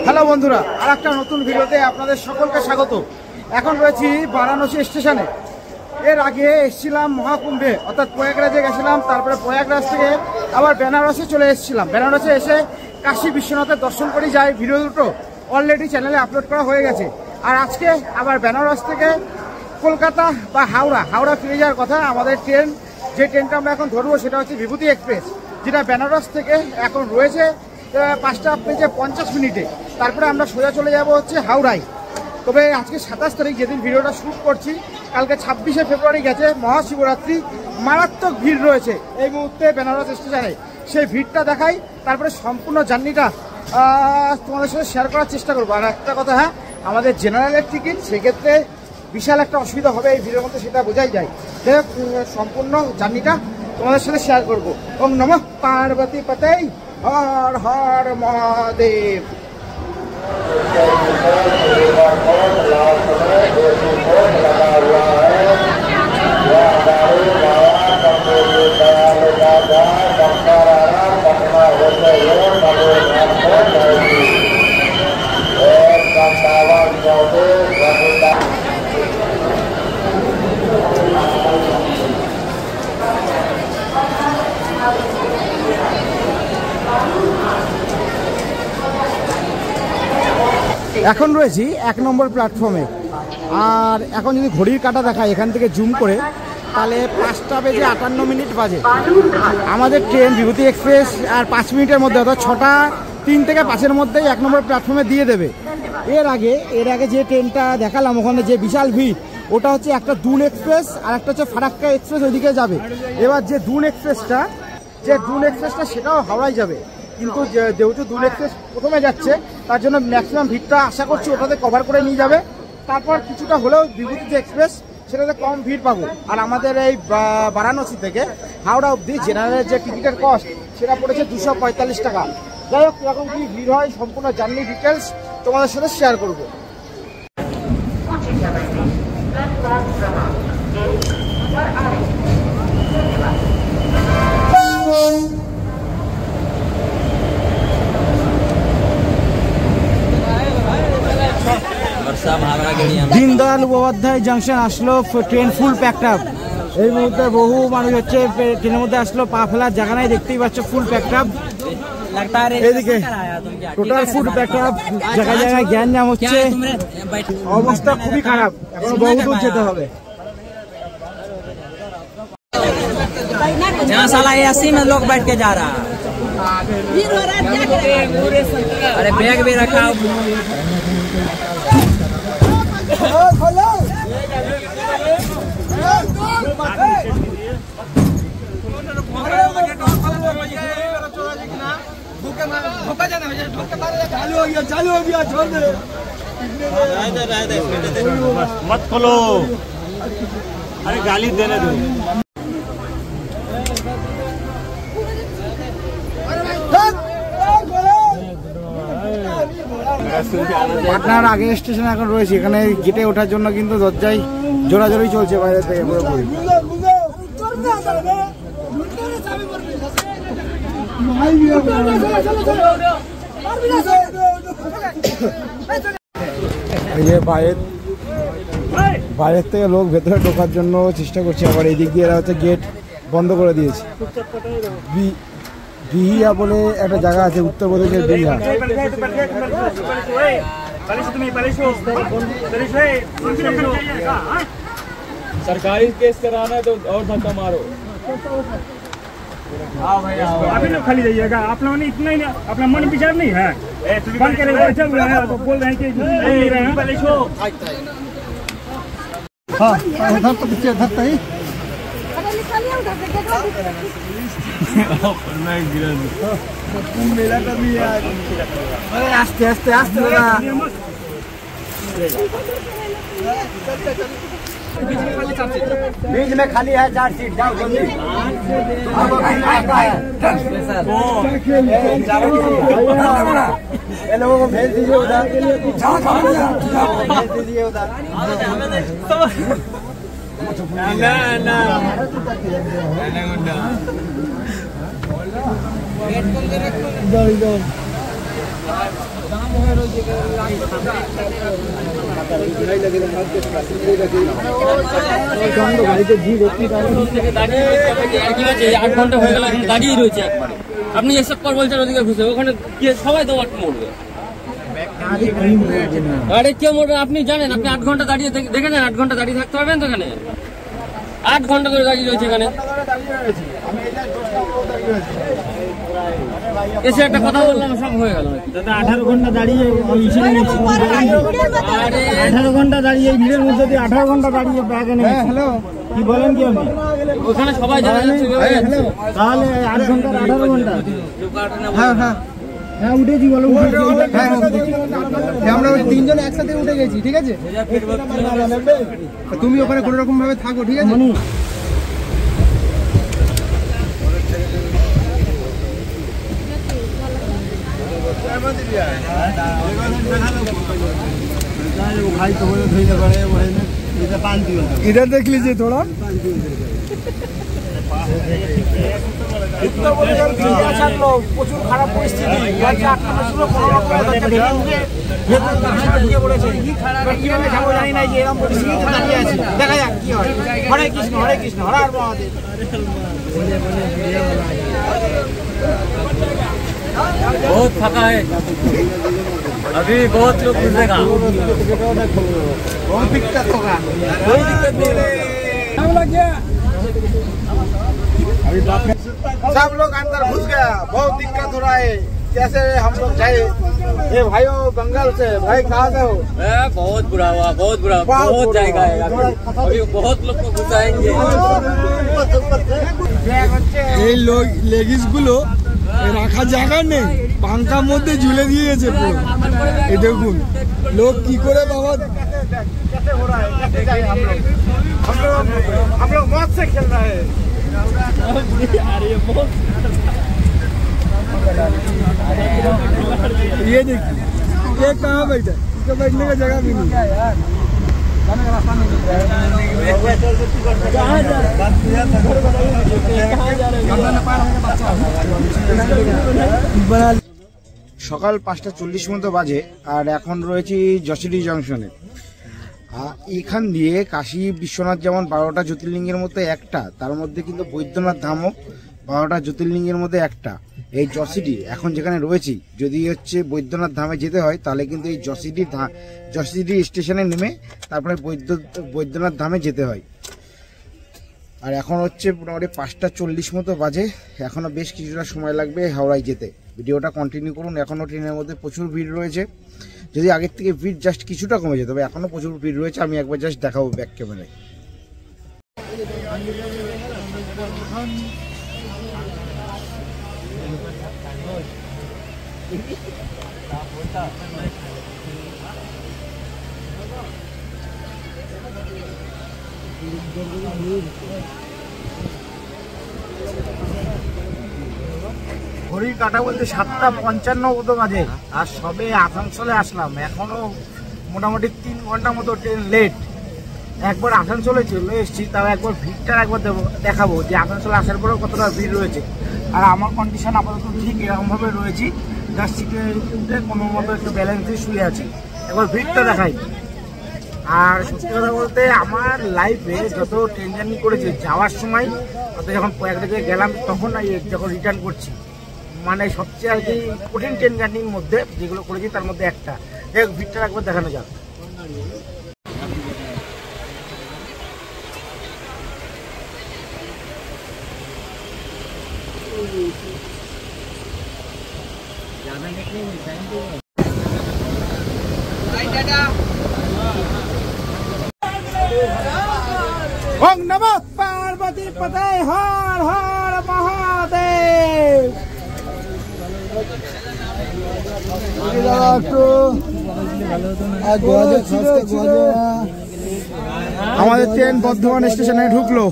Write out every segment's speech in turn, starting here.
Hello बंधुरा और एक नतून भिडियोते आपनादेर सकलके स्वागत। এখন রয়েছি বারাণসী স্টেশনে। এর আগে এসেছিলাম মহাকুম্ভে অর্থাৎ প্রয়াগরাজে গেছিলাম, তারপরে প্রয়াগরাজ থেকে আবার বেনারসে চলে এসেছিলাম। বেনারসে এসে কাশী বিশ্বনাথের দর্শন করে যাই। ভিডিও দুটো অলরেডি চ্যানেলে আপলোড করা হয়ে গেছে। আর আজকে আবার বেনারস থেকে কলকাতা বা হাওড়া ফিরে যাওয়ার কথা। আমাদের ট্রেন, যে ট্রেনটা আমরা এখন ধরবো সেটা হচ্ছে বিভূতি এক্সপ্রেস, যেটা বেনারস থেকে এখন রয়েছে 5টা বেজে 50 মিনিটে। তারপরে আমরা সোজা চলে যাব হচ্ছে হাওড়ায়। তবে আজকে 27 তারিখ, যেদিন ভিডিওটা শ্যুট করছি, কালকে 26শে ফেব্রুয়ারি গেছে মহাশিবরাত্রি। মারাত্মক ভিড় রয়েছে এই মুহূর্তে বেনারস স্টেশনে। সেই ভিড়টা দেখাই, তারপরে সম্পূর্ণ জার্নিটা তোমাদের সাথে শেয়ার করার চেষ্টা করবো। আর একটা কথা, হ্যাঁ, আমাদের জেনারেলের টিকিট, সেক্ষেত্রে বিশাল একটা অসুবিধা হবে এই ভিডিওর মধ্যে, সেটা বোঝাই যায়। যাই হোক, সম্পূর্ণ জার্নিটা তোমাদের সাথে শেয়ার করবো। ওম নমঃ পার্বতী পতৈ, হর হর মহাদেব। এখন রয়েছি 1 নম্বর প্ল্যাটফর্মে। আর এখন যদি ঘড়ির কাঁটা দেখায় এখান থেকে জুম করে, তাহলে 5টা বেজে 58 মিনিট বাজে। আমাদের ট্রেন বিভূতি এক্সপ্রেস আর 5 মিনিটের মধ্যে, অর্থাৎ 6টা 3 থেকে 5-এর মধ্যেই 1 নম্বর প্ল্যাটফর্মে দিয়ে দেবে। এর আগে যে ট্রেনটা দেখালাম, ওখানে যে বিশাল ভিড়, ওটা হচ্ছে একটা দুন এক্সপ্রেস আর একটা হচ্ছে ফারাক্কা এক্সপ্রেস, ওইদিকে যাবে। এবার যে দুন এক্সপ্রেসটা সেটাও হাওড়ায় যাবে। কিন্তু যেহেতু দুন এক্সপ্রেস প্রথমে যাচ্ছে, তার জন্য ম্যাক্সিমাম ভিড়টা আশা করছি ওটাতে কভার করে নিয়ে যাবে। তারপর কিছুটা হলেও বিভূতি যে এক্সপ্রেস, সেটাতে কম ভিড় পাবো। আর আমাদের এই বারাণসী থেকে হাওড়া অবধি জেনারেলের যে টিকিটের কস্ট, সেটা পড়েছে 245 টাকা। যাই হোক, এরকম কি ভিড় হয়, সম্পূর্ণ জার্নি ডিটেলস তোমাদের সাথে শেয়ার করবো। দীনদয়াল উপাধ্যায় জাংশন আসলো, ট্রেন ফুল প্যাকড আপ। এই মুহূর্তে বহু মানুষ হচ্ছে ট্রেনের মধ্যে আসলো, পা ফেলার জায়গা নাই, দেখতেই পাচ্ছ ফুল প্যাকড আপ। এদিকে টোটাল ফুল প্যাকড আপ, জায়গায় জায়গায় জ্ঞান জাম হচ্ছে, অবস্থা খুবই খারাপ। এখন বহু দূর যেতে হবে। यहाँ साला एसी में लोग बैठ के जा रहा है। अरे बैग भी रखा। चालू हो गया, छोड़ दे, मत खोलो, अरे गाली देने दो। পাটনার আগে স্টেশনে এখন রয়েছে। এখানে গেটে ওঠার জন্য কিন্তু দরজায় জোরাজোরি চলছে বাইরে থেকে। এই যে বাইরের থেকে লোক ভেতরে ঢোকার জন্য চেষ্টা করছে, আবার এই দিক দিয়ে এরা হচ্ছে গেট বন্ধ করে দিয়েছে। বিহিয়া বলে একটা জায়গা আছে উত্তরপ্রদেশের বিহিয়া। सरकारी केस कराना है तो और धक्का मारो। अभी लोग खाली जाइएगा। आप लोगों ने इतना ही अपना मन विचार नहीं है, बंद करे बैठे हुए हैं, तो बोल रहे हैं कि हाँ उधर तो पीछे उधर तो ही मेला का भी है। आस्ते आस्ते आस्ते बीच में खाली है 4 सीट, जाओ जल्दी। ये लोगों को भेज दीजिए उधर, भेज दीजिए उधर। ঘন্টা হয়ে গেল দাঁড়িয়ে রয়েছে একবারে। আপনি এসব পর বলছেন ওদিকে ঘুষে, ওখানে গিয়ে সবাই তোমার মরবে। আরে কেউ মরবে আপনি জানেন? আপনি 8 ঘন্টা দাঁড়িয়ে দেখেছেন? 8 ঘন্টা দাঁড়িয়ে থাকতে পারবেন তো এখানে? 8 ঘন্টা ধরে দাঁড়িয়ে রয়েছে এখানে। এসে একটা কথা বললাম সব হয়ে গেল। দাদা 18 ঘন্টা দাঁড়িয়ে 18 ঘন্টা দাঁড়িয়ে ভিড়ের মধ্যে দিয়ে 18 ঘন্টা দাঁড়িয়ে ব্যাগ এনে হ্যালো কি বলেন কি আপনি? ওখানে সবাই জানা যাচ্ছে তাহলে 8 ঘন্টা 18 ঘন্টা হ্যাঁ হ্যাঁ হ্যাঁ উঠেছি বলো আমরা ওই তিনজন একসাথে উঠে গেছি, ঠিক আছে? তুমি ওখানে কোনো রকম ভাবে থাকো, ঠিক আছে? भाई तो बोले धोई दे बड़े बड़े ने इधर 5 दियो इधर देख लीजिए थोड़ा। इतना बड़े यार 3-4 लोग প্রচুর খারাপ পরিস্থিতি গাড়ি আটকানো ছিল কোনো রকম ये तो कहां দিয়ে বলেছে কিভাবে যাবো জানি না যে এরকম পরিস্থিতি দাঁড়িয়ে আছে দেখা যাক কি হয় হরে কৃষ্ণ হর হর মহাদেব बहुत फका है अभी बहुत लोग घुसेगा बहुत दिक्कत होगा, कोई दिक्कत नहीं सब लोग अंदर घुस गया, बहुत दिक्कत हो रहा है। कैसे हम लोग जाए? ये भाइयों बंगाल से, भाई कहाँ से हो? बहुत बुरा हुआ बहुत जाएगा अभी बहुत लोग को घुसाएंगे এই লেগিস গুলো রাখা জায়গা নেই, পাঙ্কার মধ্যে ঝুলে দিয়ে গেছে পুরো। এই দেখুন লোক কি করে বাবা कैसे हो रहा है, कैसे जाए हम लोग मौत से खेल रहे हैं। ये देखिए ये कहाँ बैठा है, इसको बैठने का जगह भी नहीं यार। সকাল 5:40 মতো বাজে আর এখন রয়েছি যশোরী জংশনে। এখান দিয়ে কাশী বিশ্বনাথ যেমন 12টা জ্যোতির্লিঙ্গের মধ্যে একটা, তার মধ্যে কিন্তু বৈদ্যনাথ ধামও 12টা জ্যোতির্লিঙ্গের মধ্যে একটা। এই যশোরী এখন যেখানে রয়েছি, যদি হচ্ছে বৈদ্যনাথ ধামে যেতে হয় তাহলে কিন্তু এই যশোরী স্টেশনে নেমে তারপরে বৈদ্যনাথ ধামে যেতে হয়। আর এখন হচ্ছে মোটামুটি 5:40 মতো বাজে, এখনও বেশ কিছুটা সময় লাগবে হাওড়ায় যেতে। ভিডিওটা কন্টিনিউ করুন। এখনও ট্রেনের মধ্যে প্রচুর ভিড় রয়েছে, যদি আগের থেকে ভিড় জাস্ট কিছুটা কমে যেত, তবে এখনও প্রচুর ভিড় রয়েছে। আমি একবার জাস্ট দেখাবো ব্যাক ক্যামেরায়। ঘড়ির কাটা বলতে 7:55 মতো বাজে, আর সবে আসানসোলে আসলাম। এখনো মোটামুটি 3 ঘন্টা মতো ট্রেন লেট। একবার আসানসোলে চলে এসেছি, তাও একবার ভিড়টা একবার দেখাবো যে আসানসোলে আসার পরেও কতটা ভিড় রয়েছে। আর আমার কন্ডিশন আপাতত ঠিক এরকমভাবে রয়েছি, জাস্ট সিটে উঠে কোনো মতো একটু ব্যালেন্সে শুয়ে আছি। একবার ভিড়টা দেখাই। আর সত্যি কথা বলতে আমার লাইফে যত ট্রেন জার্নি করেছি, যাওয়ার সময় অত যখন প্রয়াগরাজে গেলাম তখন যখন রিটার্ন করছি, মানে সবচেয়ে আর কি কঠিন ট্রেন জার্নির মধ্যে যেগুলো করেছি তার মধ্যে একটা। দেখ ভিড়টা একবার দেখানো যাক। ওম নমঃ পার্বতী পতে হর হর মহাদেব। আমাদের ট্রেন বর্ধমান স্টেশনে ঢুকলো।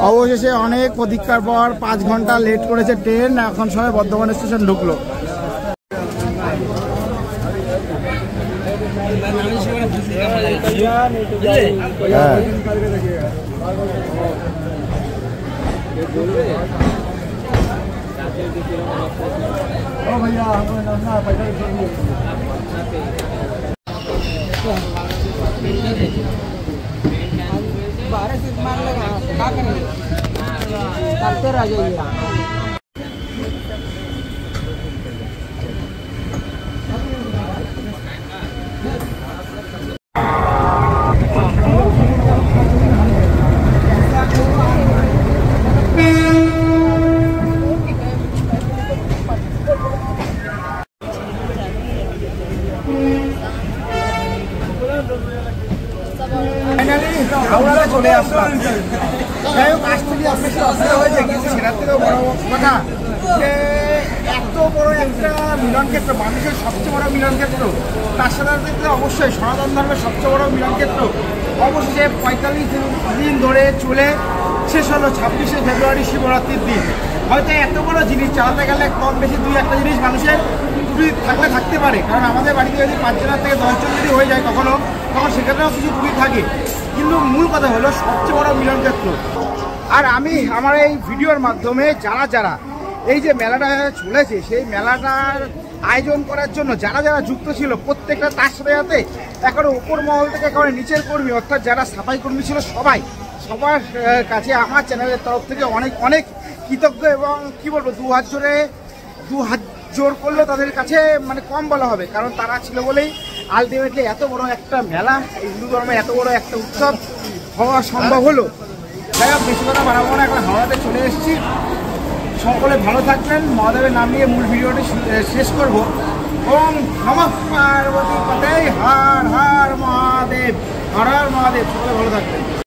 অবশেষে অনেক প্রতীক্ষার পর 5 ঘন্টা লেট করেছে ট্রেন, এখন সবাই বর্ধমান স্টেশন ঢুকলো। करते रह जाइए। হাওড়াতে চলে আসলাম। যাই হোক, আসতে গিয়ে আপনার সাথে অসুবিধা হয়েছে, কিন্তু সেটার থেকেও বড় কথা যে এত বড় একটা মিলন ক্ষেত্র, মানুষের সবচেয়ে বড় মিলন ক্ষেত্র, তার সাথে সাথে অবশ্যই সনাতন ধর্মের সবচেয়ে বড় মিলন ক্ষেত্র অবশ্যই 45 দিন ধরে চলে শেষ হলো 26শে ফেব্রুয়ারি শিবরাত্রির দিন। হয়তো এত বড় জিনিস চালাতে গেলে কম বেশি 2-1টা জিনিস মানুষের ত্রুটি থাকতে পারে, কারণ আমাদের বাড়িতে যদি 5 জনের থেকে 10 জন যদি হয়ে যায় তখন সেখানেও কিছু ত্রুটি থাকে, কিন্তু মূল কথা হলো সবচেয়ে বড় মিলন ক্ষেত্র। আর আমি আমার এই ভিডিওর মাধ্যমে যারা এই যে মেলাটা চলেছে সেই মেলাটার আয়োজন করার জন্য যারা যুক্ত ছিল প্রত্যেকটা, তার সাথে সাথে একেবারে উপর মহল থেকে একেবারে নিচের কর্মী, অর্থাৎ যারা সাফাই কর্মী ছিল সবার কাছে আমার চ্যানেলের তরফ থেকে অনেক কৃতজ্ঞ, এবং কি বলবো, দু হাত জোর করলেও তাদের কাছে মানে কম বলা হবে, কারণ তারা ছিল বলেই আলটিমেটলি এত বড় একটা মেলা, হিন্দু ধর্মের এত বড় একটা উৎসব হওয়া সম্ভব হলো। যাই হোক, বেশি কথা বাড়াবো না, এখন হাওড়াতে চলে এসেছি। সকলে ভালো থাকবেন, মহাদেবের নাম নিয়ে মূল ভিডিওটি শেষ করব। ওম নমঃ পার্বতী পতে, হর হর মহাদেব, হর হর মহাদেব। সকলে ভালো থাকবেন।